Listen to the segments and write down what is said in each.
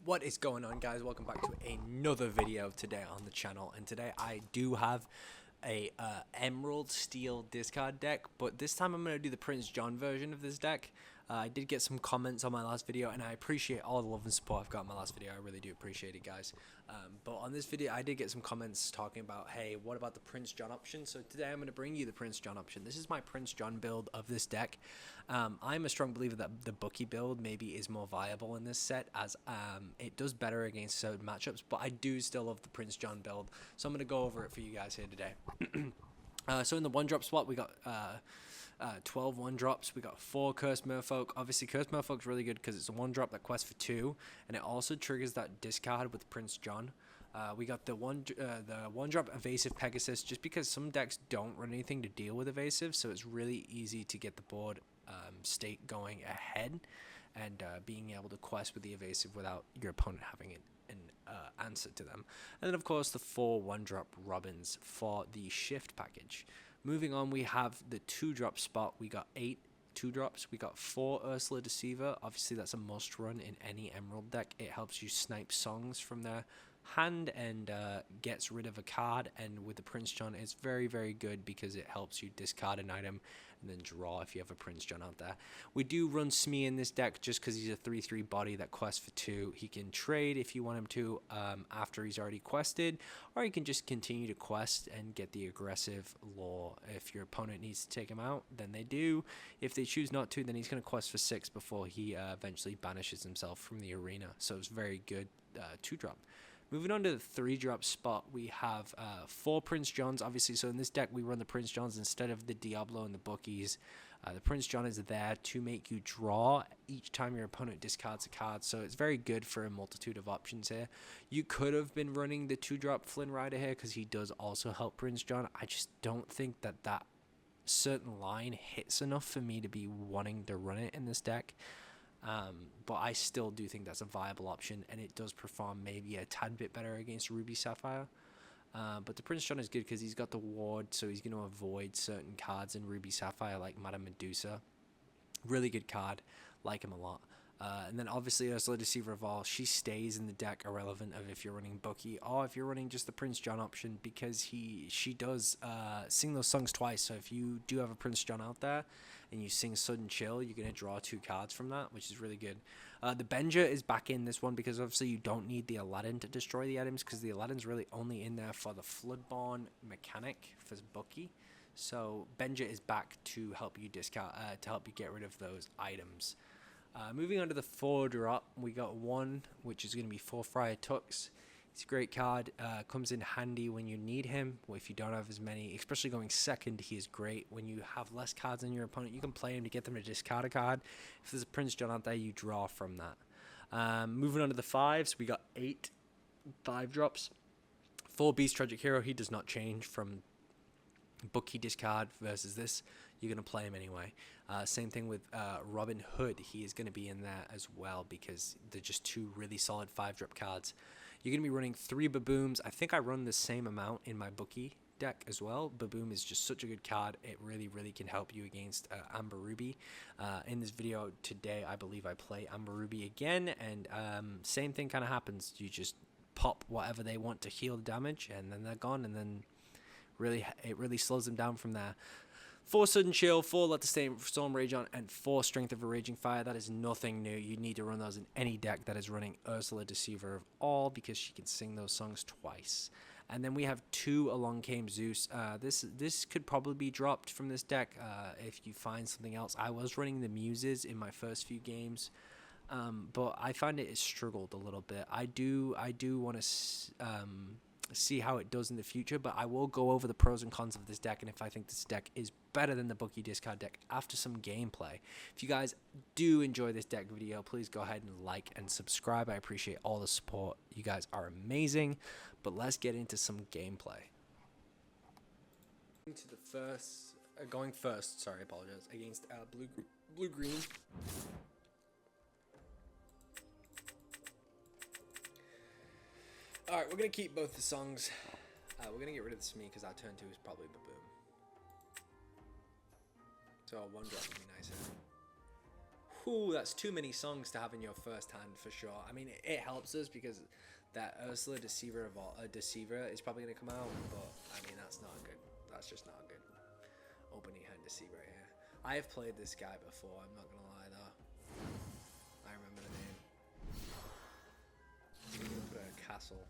What is going on, guys? Welcome back to another video today on the channel, and today I do have a emerald steel discard deck, but this time I'm going to do the Prince John version of this deck. I did get some comments on my last video, and I appreciate all the love and support I've got in my last video. I really do appreciate it, guys. But on this video I did get some comments talking about, hey, what about the Prince John option? So today I'm going to bring you the Prince John option. This is my Prince John build of this deck. I'm a strong believer that the Bookie build maybe is more viable in this set, as it does better against certain matchups, but I do still love the Prince John build, so I'm going to go over it for you guys here today. So in the 1-drop spot we got 12 1-drops. We got 4 Cursed Merfolk. Obviously Cursed Merfolk's really good because it's a 1-drop that quests for 2, and it also triggers that discard with Prince John. We got the 1-drop Evasive Pegasus, just because some decks don't run anything to deal with Evasive, so it's really easy to get the board state going ahead and being able to quest with the Evasive without your opponent having an answer to them. And then of course the 4 1-drop Robins for the Shift package. Moving on, we have the 2-drop spot. We got 8 2-drops. We got 4 Ursula Deceiver. Obviously that's a must run in any Emerald deck. It helps you snipe songs from their hand and gets rid of a card, and with the Prince John it's very, very good because it helps you discard an item and then draw if you have a Prince John out there. We do run Smee in this deck just because he's a 3/3 body that quests for 2. He can trade if you want him to after he's already quested, or he can just continue to quest and get the aggressive lore. If your opponent needs to take him out, then they do. If they choose not to, then he's going to quest for 6 before he eventually banishes himself from the arena. So it's very good 2-drop. Moving on to the 3-drop spot, we have 4 Prince Johns, obviously. So in this deck, we run the Prince Johns instead of the Diablo and the Bookies. The Prince John is there to make you draw each time your opponent discards a card. So it's very good for a multitude of options here. You could have been running the 2-drop Flynn Rider here because he does also help Prince John. I just don't think that certain line hits enough for me to be wanting to run it in this deck. But I still do think that's a viable option, and it does perform maybe a tad bit better against Ruby Sapphire. But the Prince John is good because he's got the ward, so he's going to avoid certain cards in Ruby Sapphire like Madame Medusa. Really good card, like him a lot. And then obviously Ursula Deceiver of All, she stays in the deck irrelevant of if you're running Bookie or if you're running just the Prince John option, because she does sing those songs twice. So if you do have a Prince John out there and you sing Sudden Chill, you're going to draw 2 cards from that, which is really good. The Benja is back in this one because obviously you don't need the Aladdin to destroy the items, because the Aladdin's really only in there for the Floodborn mechanic for Bookie. So Benja is back to help you discard, to help you get rid of those items. Moving on to the 4-drop, we got 1, which is going to be 4 Friar Tux. It's a great card. Comes in handy when you need him. Well, if you don't have as many, especially going second, he is great. When you have less cards than your opponent, you can play him to get them to discard a card. If there's a Prince John out there, you draw from that. Moving on to the 5s, we got 8 5-drops. 4 Beast Tragic Hero. He does not change from Bookie discard versus this. You're going to play him anyway. Same thing with Robin Hood. He is going to be in there as well because they're just 2 really solid 5-drop cards. You're going to be running 3 Babooms. I think I run the same amount in my Bookie deck as well. Baboom is just such a good card. It really, really can help you against Amber Ruby. In this video today, I believe I play Amber Ruby again, and same thing kind of happens. You just pop whatever they want to heal the damage, and then they're gone, and then it really slows them down from there. 4 Sudden Chill, 4 Let the Storm Rage On, and 4 Strength of a Raging Fire. That is nothing new. You need to run those in any deck that is running Ursula Deceiver of All, because she can sing those songs twice. And then we have 2 Along Came Zeus. This could probably be dropped from this deck if you find something else. I was running the Muses in my first few games, but I find it has struggled a little bit. I do want to see how it does in the future, but I will go over the pros and cons of this deck, and if I think this deck is better than the Bookie discard deck after some gameplay. If you guys do enjoy this deck video, please go ahead and like and subscribe. I appreciate all the support. You guys are amazing. But let's get into some gameplay. To the first, going first. Sorry, I apologize. Against blue green. Alright, we're going to keep both the songs. We're going to get rid of the Smee because our turn 2 is probably Baboom. So a 1-drop would be nice. Whew, that's too many songs to have in your first hand for sure. I mean, it helps us because that Ursula Deceiver is probably going to come out, but I mean, that's not good. That's just not a good opening hand Deceiver right here. I have played this guy before, I'm not going to lie though. I remember the name. Put a castle.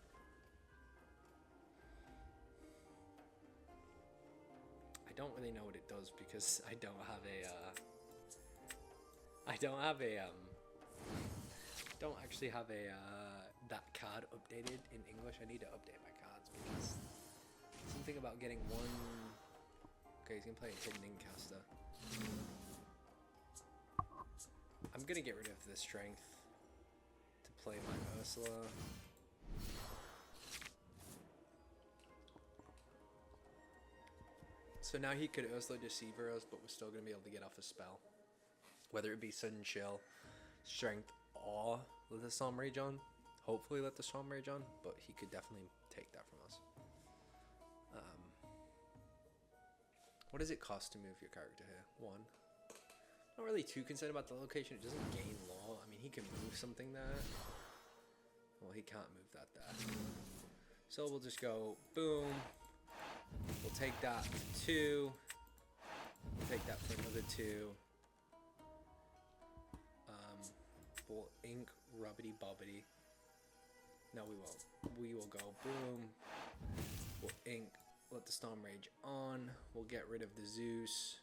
I don't really know what it does because I don't have don't actually have that card updated in English. I need to update my cards because something about getting one. Okay, he's gonna play a hidden incaster. I'm gonna get rid of the strength to play my Ursula. So now he could Ursula Deceiver us, but we're still gonna be able to get off a spell. Whether it be Sudden Chill, Strength, or let the Storm Rage on. Hopefully let the Storm Rage on, but he could definitely take that from us. What does it cost to move your character here? 1. Not really too concerned about the location. It doesn't gain law. I mean, he can move something there. Well, he can't move that there. So we'll just go boom. We'll take that for 2. We'll take that for another 2. We'll ink rubbity bobbity. No, we won't. We will go boom. We'll ink. Let the Storm Rage on. We'll get rid of the Zeus.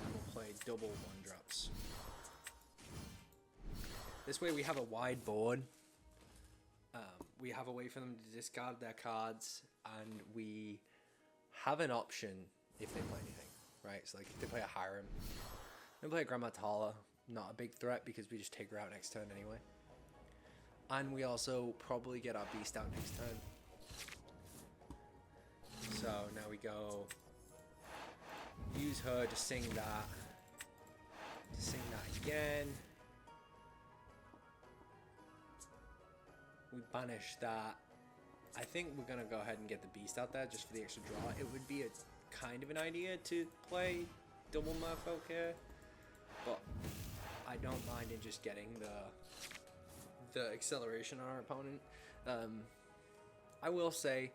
And we'll play double 1-drops. This way we have a wide board. We have a way for them to discard their cards, and we have an option if they play anything, right? So like if they play a Hiram, they play a Grandma Tala, not a big threat because we just take her out next turn anyway. And we also probably get our Beast out next turn. So now we go use her to sing that. To sing that again. We banish that. I think we're gonna go ahead and get the Beast out there just for the extra draw. It would be a kind of an idea to play double Merfolk here, but I don't mind in just getting the acceleration on our opponent. I will say,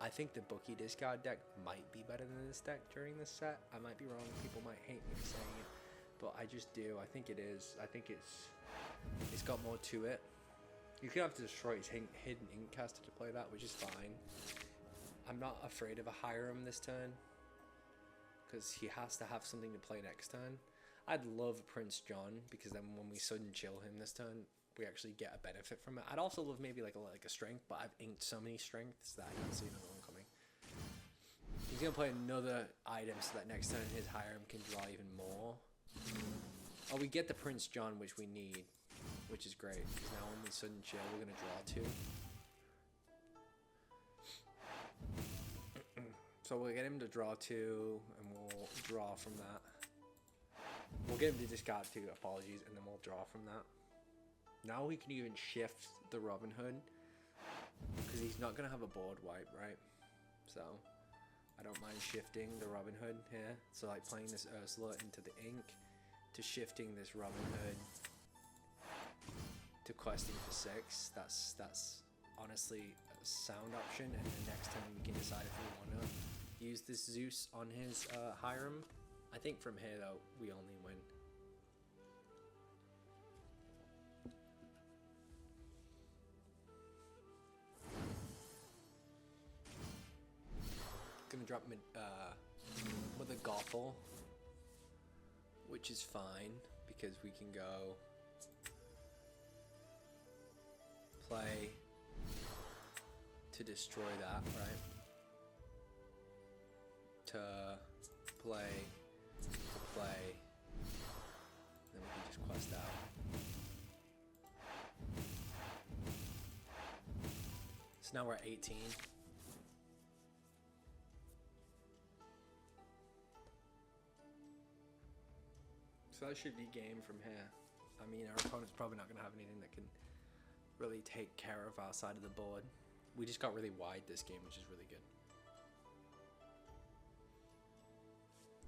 I think the Bookie discard deck might be better than this deck during this set. I might be wrong. People might hate me for saying it, but I just do. I think it is. I think it's got more to it. You could have to destroy his hidden Inkcaster to play that, which is fine. I'm not afraid of a Hiram this turn because he has to have something to play next turn. I'd love Prince John because then when we sudden chill him this turn, we actually get a benefit from it. I'd also love maybe like a strength, but I've inked so many strengths that I don't see another one coming. He's gonna play another item so that next turn his Hiram can draw even more. Oh, we get the Prince John, which we need, which is great because now when we sudden chill, we're gonna draw 2. So we'll get him to draw 2, and we'll draw from that. We'll get him to discard 2, apologies, and then we'll draw from that. Now we can even shift the Robin Hood because he's not going to have a board wipe, right? So I don't mind shifting the Robin Hood here. So like playing this Ursula into the ink to shifting this Robin Hood to questing for 6. That's honestly a sound option, and then next time we can decide if we want to use this Zeus on his Hiram. I think from here though we only win. Gonna drop mid with a Gothel, which is fine because we can go play to destroy that, right? To play, then we can just quest out. So now we're at 18. So that should be game from here. I mean, our opponent's probably not going to have anything that can really take care of our side of the board. We just got really wide this game, which is really good.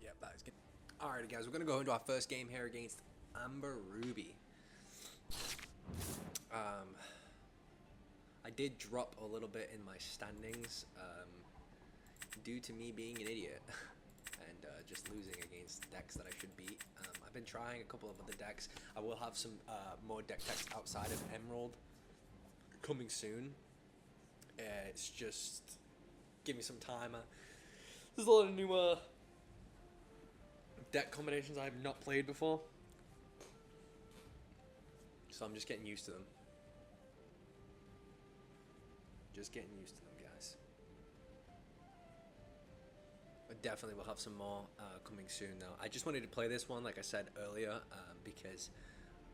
Yep, that is good. Alright guys, we're going to go into our first game here against Amber Ruby. I did drop a little bit in my standings due to me being an idiot and just losing against decks that I should beat. I've been trying a couple of other decks. I will have some more deck techs outside of Emerald coming soon. It's just give me some time. There's a lot of new deck combinations I have not played before, so I'm just getting used to them. Just getting used to them, guys. I definitely will have some more coming soon, though. I just wanted to play this one, like I said earlier, because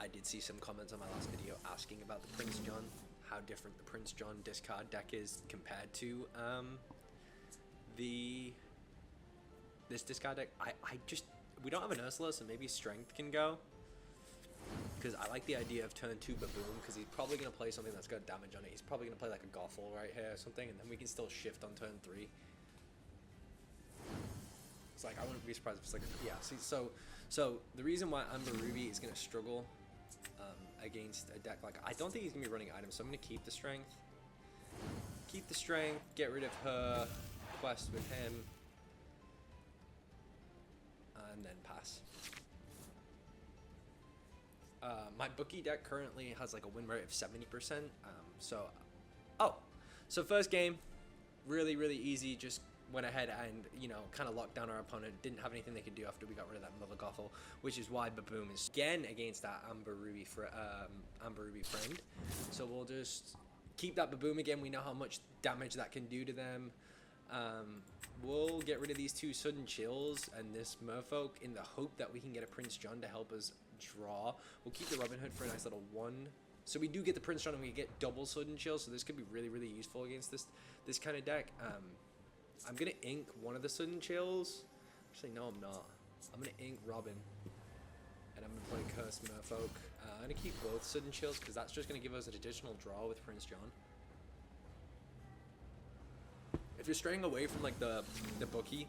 I did see some comments on my last video asking about the Prince John, how different the Prince John discard deck is compared to this discard deck. We don't have an Ursula, so maybe Strength can go. Because I like the idea of turn 2 Baboon, because he's probably going to play something that's got damage on it. He's probably going to play like a Gothel right here or something, and then we can still shift on turn 3. It's like, I wouldn't be surprised if it's like, yeah, see, so the reason why Amber Ruby is going to struggle against a deck like, I don't think he's going to be running items, so I'm going to keep the Strength. Keep the Strength, get rid of her, quest with him, and then pass. My bookie deck currently has like a win rate of 70%. So first game, really easy. Just went ahead and, you know, kind of locked down our opponent. Didn't have anything they could do after we got rid of that Mother Gothel, which is why Baboom is again against that Amber Ruby friend. So we'll just keep that Baboom again. We know how much damage that can do to them. We'll get rid of these 2 sudden chills and this Merfolk in the hope that we can get a Prince John to help us draw. We'll keep the Robin Hood for a nice little 1. So we do get the Prince John and we get double sudden chills, so this could be really useful against this kind of deck. I'm gonna ink one of the sudden chills. Actually, no, I'm not. I'm gonna ink Robin, and I'm gonna play Curse Merfolk. I'm gonna keep both sudden chills because that's just gonna give us an additional draw with Prince John. If you're straying away from like the bookie,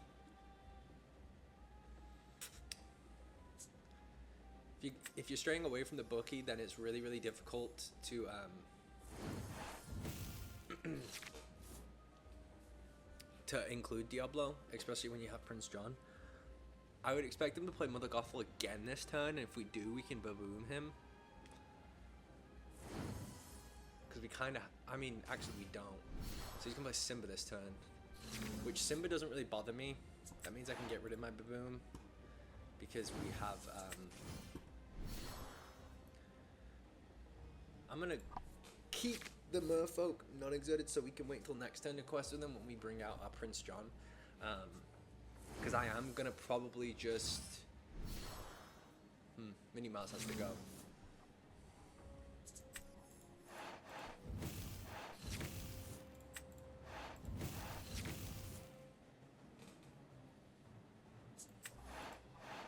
if you're straying away from the bookie, then it's really difficult to to include Diablo, especially when you have Prince John. I would expect him to play Mother Gothel again this turn, and if we do, we can Baboom him. Because we kind of, I mean, actually we don't. So he's going to play Simba this turn, which Simba doesn't really bother me. That means I can get rid of my Baboom, because we have, I'm going to keep the Merfolk non-exerted so we can wait till next turn to quest with them when we bring out our Prince John. Because I am going to probably just... Minnie Mouse has to go.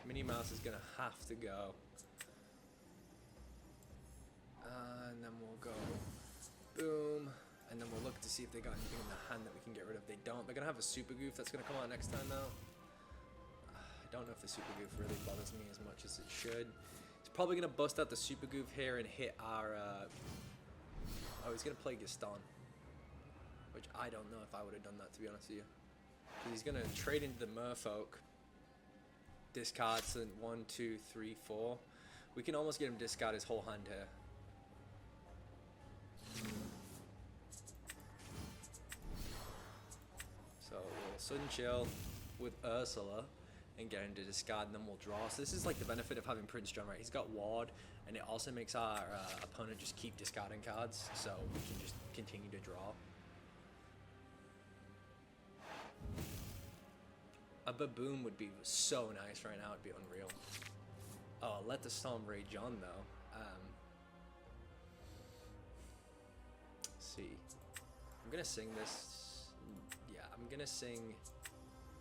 Minnie Mouse is going to have to go. And then we'll go boom, and then we'll look to see if they got anything in the hand that we can get rid of. They don't. They're gonna have a super goof that's gonna come out next time though. I don't know if the super goof really bothers me as much as it should. He's probably gonna bust out the super goof here and hit our oh, he's gonna play Gaston, which I don't know if I would have done that, to be honest with you. So he's gonna trade into the Merfolk, discard, so 1, 2, 3, 4. We can almost get him to discard his whole hand here. So we'll sudden chill with Ursula and get him to discard, and then we'll draw. So this is like the benefit of having Prince John, right? He's got Ward, and it also makes our opponent just keep discarding cards, so we can just continue to draw. A Baboom would be so nice right now. It'd be unreal. Oh, let the Storm rage on though. Let's see. I'm gonna sing this. Yeah, I'm gonna sing.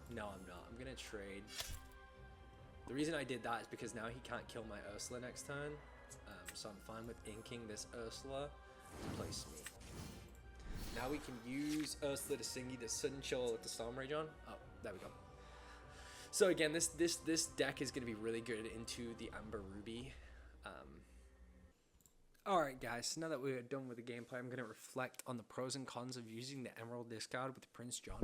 No, I'm not. I'm gonna trade. The reason I did that is because now he can't kill my Ursula next turn. So I'm fine with inking this Ursula to place me. Now we can use Ursula to sing either Sudden Chill with the Storm Rage on. Oh, there we go. So again, this deck is going to be really good into the Amber Ruby. Alright guys, so now that we're done with the gameplay, I'm going to reflect on the pros and cons of using the Emerald discard with Prince John.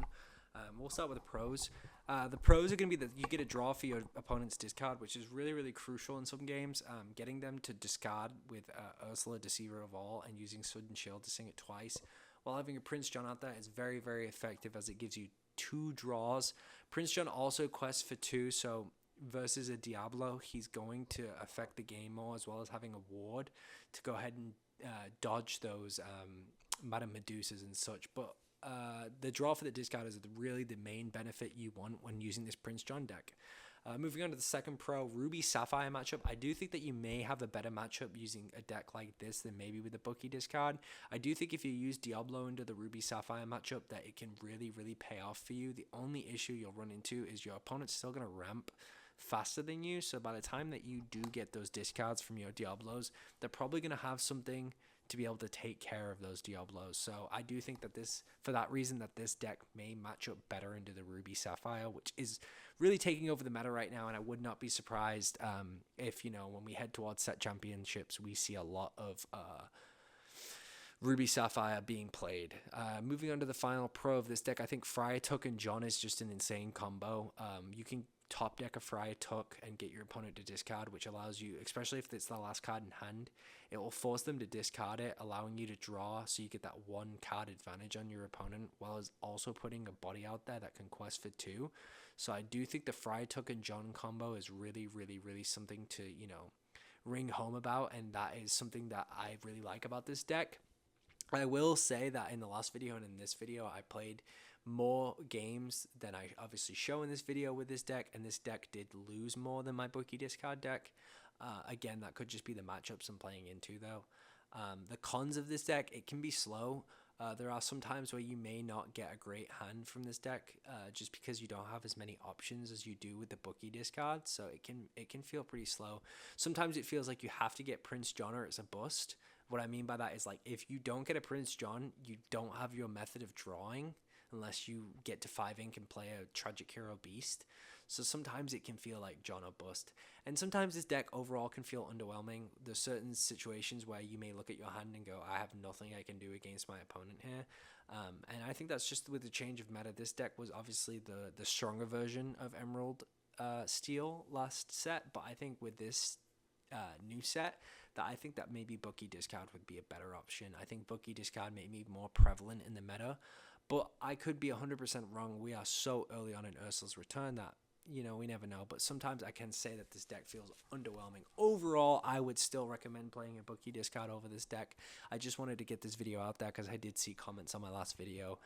We'll start with the pros. The pros are going to be that you get a draw for your opponent's discard, which is really, really crucial in some games. Getting them to discard with Ursula, Deceiver of All, and using Sword and Shield to sing it twice, while having a Prince John out there is very, very effective as it gives you 2 draws. Prince John also quests for 2, so versus a Diablo, he's going to affect the game more, as well as having a ward to go ahead and dodge those Madame Medusas and such. But the draw for the discard is really the main benefit you want when using this Prince John deck. Moving on to the second pro, Ruby Sapphire matchup. I do think that you may have a better matchup using a deck like this than maybe with the Bookie discard. I do think if you use Diablo into the Ruby Sapphire matchup, that it can really, really pay off for you. The only issue you'll run into is your opponent's still going to ramp faster than you, so by the time that you do get those discards from your Diablos, they're probably going to have something to be able to take care of those Diablos. So I do think that for that reason, that this deck may match up better into the Ruby Sapphire, which is really taking over the meta right now, and I would not be surprised if, when we head towards set championships, we see a lot of Ruby Sapphire being played. Moving on to the final pro of this deck, I think Friar Tuck and John is just an insane combo. You can top deck a Friar Tuck and get your opponent to discard, which allows you, especially if it's the last card in hand, it will force them to discard it, allowing you to draw, so you get that 1 card advantage on your opponent, while as also putting a body out there that can quest for 2. So I do think the Friar Tuck and John combo is really, really, really something to, ring home about, and that is something that I really like about this deck. I will say that in the last video and in this video, I played more games than I obviously show in this video with this deck, and this deck did lose more than my Bookie discard deck. Again, that could just be the matchups I'm playing into, though. The cons of this deck, it can be slow. There are some times where you may not get a great hand from this deck, just because you don't have as many options as you do with the Bookie discard, so it can feel pretty slow. Sometimes it feels like you have to get Prince John or it's a bust. What I mean by that is, like, if you don't get a Prince John, you don't have your method of drawing unless you get to 5 ink and play a Tragic Hero Beast. So sometimes it can feel like John or bust. And sometimes this deck overall can feel underwhelming. There's certain situations where you may look at your hand and go, I have nothing I can do against my opponent here. And I think that's just with the change of meta. This deck was obviously the stronger version of Emerald Steel last set, but I think with this new set, that I think that maybe Bookie discard would be a better option. I think Bookie discard may be more prevalent in the meta, but I could be 100% wrong. We are so early on in Ursula's return that, we never know. But sometimes I can say that this deck feels underwhelming. Overall, I would still recommend playing a Bookie discard over this deck. I just wanted to get this video out there because I did see comments on my last video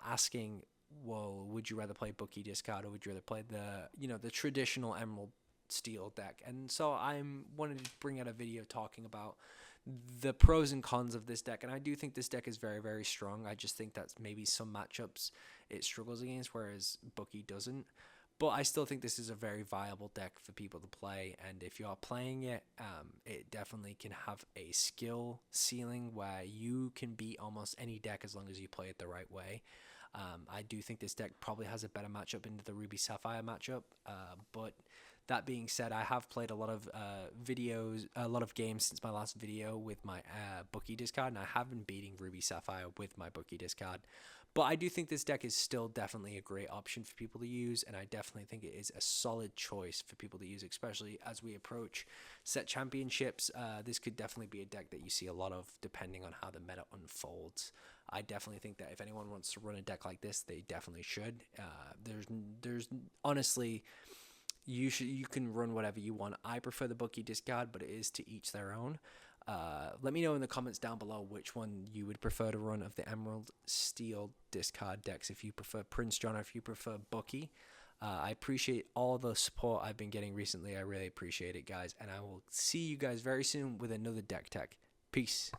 asking, well, would you rather play Bookie discard or would you rather play the traditional Emerald Steel deck? And so I wanted to bring out a video talking about the pros and cons of this deck, and I do think this deck is very, very strong. I just think that maybe some matchups it struggles against, whereas Bookie doesn't. But I still think this is a very viable deck for people to play, and if you are playing it, it definitely can have a skill ceiling where you can beat almost any deck as long as you play it the right way. I do think this deck probably has a better matchup into the Ruby Sapphire matchup, but that being said, I have played a lot of games since my last video with my Bookie discard, and I have been beating Ruby Sapphire with my Bookie discard. But I do think this deck is still definitely a great option for people to use, and I definitely think it is a solid choice for people to use, especially as we approach set championships. This could definitely be a deck that you see a lot of depending on how the meta unfolds. I definitely think that if anyone wants to run a deck like this, they definitely should. There's honestly, you can run whatever you want. I prefer the Bookie discard, but it is to each their own. Let me know in the comments down below which one you would prefer to run of the Emerald Steel discard decks, if you prefer Prince John or if you prefer Bookie. I appreciate all the support I've been getting recently. I really appreciate it, guys, and I will see you guys very soon with another deck tech. Peace.